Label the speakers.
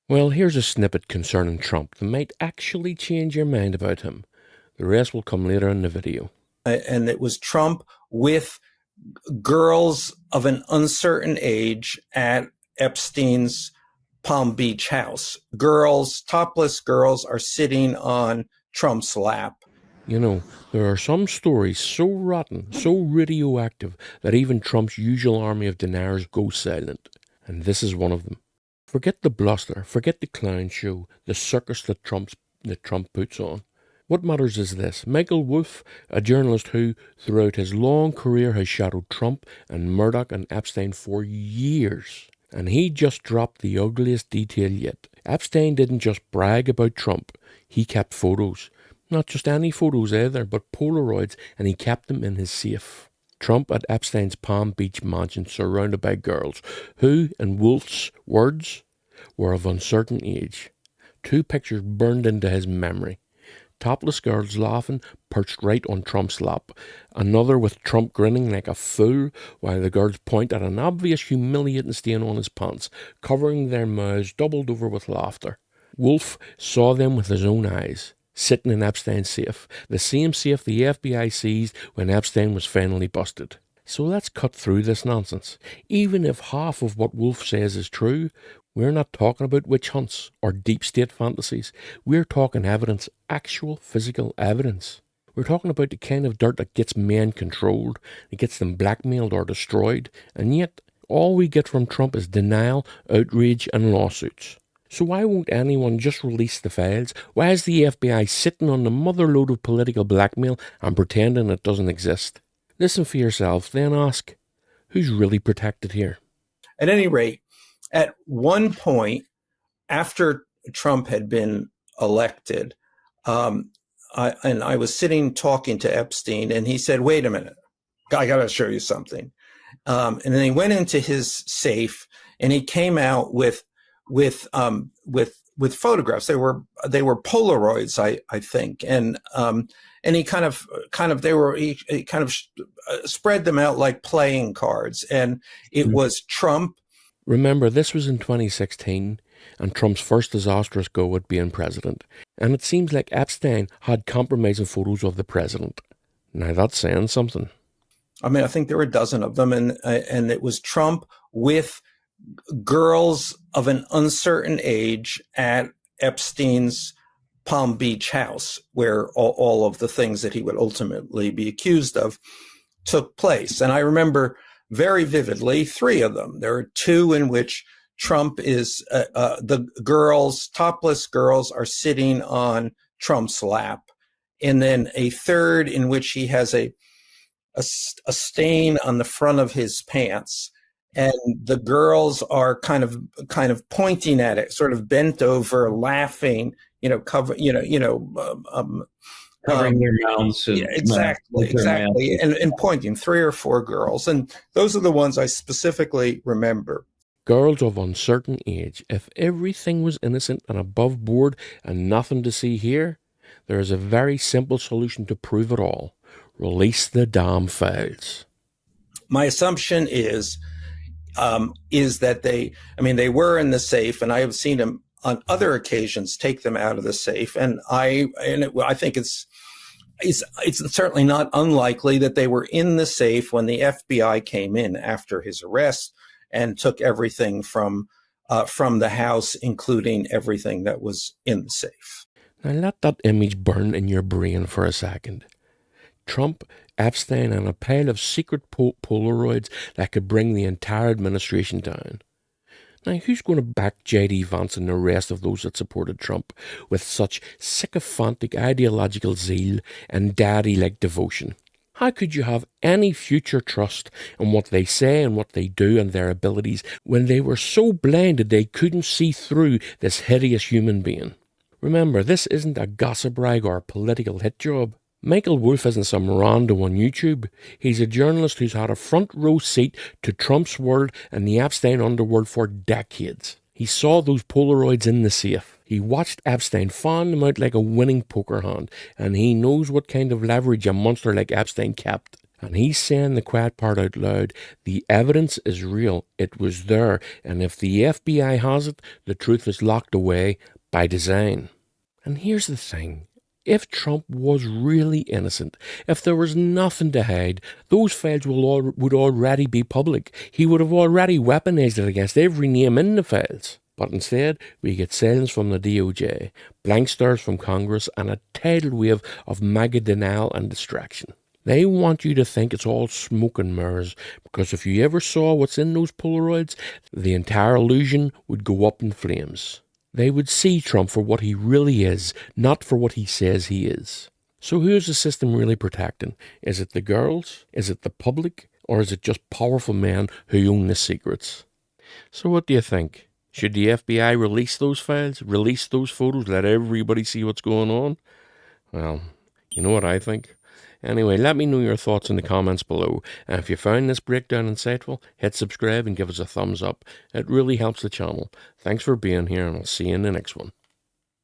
Speaker 1: Well, here's a snippet concerning Trump that might actually change your mind about him. The rest will come later in the video.
Speaker 2: And it was Trump with girls of an uncertain age at Epstein's Palm Beach house. Girls, topless girls, are sitting on Trump's lap.
Speaker 1: You know, there are some stories so rotten, so radioactive, that even Trump's usual army of deniers go silent. And this is one of them. Forget the bluster, forget the clown show, the circus that Trump puts on. What matters is this. Michael Wolff, a journalist who, throughout his long career, has shadowed Trump and Murdoch and Epstein for years. And he just dropped the ugliest detail yet. Epstein didn't just brag about Trump. He kept photos. Not just any photos either, but Polaroids, and he kept them in his safe. Trump at Epstein's Palm Beach mansion, surrounded by girls who, in Wolff's words, were of uncertain age. Two pictures burned into his memory. Topless girls laughing, perched right on Trump's lap. Another with Trump grinning like a fool, while the girls point at an obvious humiliating stain on his pants, covering their mouths doubled over with laughter. Wolff saw them with his own eyes, sitting in Epstein's safe, the same safe the FBI seized when Epstein was finally busted. So let's cut through this nonsense. Even if half of what Wolff says is true, we're not talking about witch hunts or deep state fantasies. We're talking evidence, actual physical evidence. We're talking about the kind of dirt that gets men controlled, that gets them blackmailed or destroyed, and yet all we get from Trump is denial, outrage, and lawsuits. So why won't anyone just release the files? Why is the FBI sitting on the motherload of political blackmail and pretending it doesn't exist? Listen for yourself, then ask, who's really protected here?
Speaker 2: At any rate, at one point, after Trump had been elected, I was sitting talking to Epstein, and he said, "Wait a minute, I got to show you something." And then he went into his safe, and he came out with photographs. They were Polaroids, I think, and he kind of spread them out like playing cards, and it was Trump.
Speaker 1: Remember, this was in 2016, and Trump's first disastrous go at being president. And it seems like Epstein had compromising photos of the president. Now that's saying something.
Speaker 2: I mean, I think there were a dozen of them, and it was Trump with girls of an uncertain age at Epstein's Palm Beach house, where all of the things that he would ultimately be accused of took place. And I remember very vividly three of them. There are two in which Trump is, the girls, topless girls, are sitting on Trump's lap. And then a third in which he has a stain on the front of his pants. And the girls are kind of pointing at it, sort of bent over, laughing, covering
Speaker 3: their mouths.
Speaker 2: Yeah, exactly. And pointing, three or four girls. And those are the ones I specifically remember.
Speaker 1: Girls of uncertain age. If everything was innocent and above board and nothing to see here, there is a very simple solution to prove it all. Release the damn files.
Speaker 2: My assumption is that they were in the safe, and I have seen them on other occasions take them out of the safe, and I think it's certainly not unlikely that they were in the safe when the FBI came in after his arrest and took everything from the house, including everything that was in the safe.
Speaker 1: Now let that image burn in your brain for a second. Trump, Epstein, and a pile of secret Polaroids that could bring the entire administration down. Now, who's going to back J.D. Vance and the rest of those that supported Trump with such sycophantic ideological zeal and daddy-like devotion? How could you have any future trust in what they say and what they do and their abilities when they were so blinded they couldn't see through this hideous human being? Remember, this isn't a gossip rag or a political hit job. Michael Wolff isn't some rando on YouTube. He's a journalist who's had a front row seat to Trump's world and the Epstein underworld for decades. He saw those Polaroids in the safe. He watched Epstein fawn them out like a winning poker hand, and he knows what kind of leverage a monster like Epstein kept. And he's saying the quiet part out loud. The evidence is real. It was there. And if the FBI has it, the truth is locked away by design. And here's the thing. If Trump was really innocent, if there was nothing to hide, those files would already be public. He would have already weaponized it against every name in the files. But instead, we get silence from the DOJ, blank stares from Congress, and a tidal wave of MAGA denial and distraction. They want you to think it's all smoke and mirrors, because if you ever saw what's in those Polaroids, the entire illusion would go up in flames. They would see Trump for what he really is, not for what he says he is. So who's the system really protecting? Is it the girls? Is it the public? Or is it just powerful men who own the secrets? So what do you think? Should the FBI release those files, release those photos, let everybody see what's going on? Well, you know what I think. Anyway, let me know your thoughts in the comments below. And if you found this breakdown insightful, hit subscribe and give us a thumbs up. It really helps the channel. Thanks for being here, and I'll see you in the next one.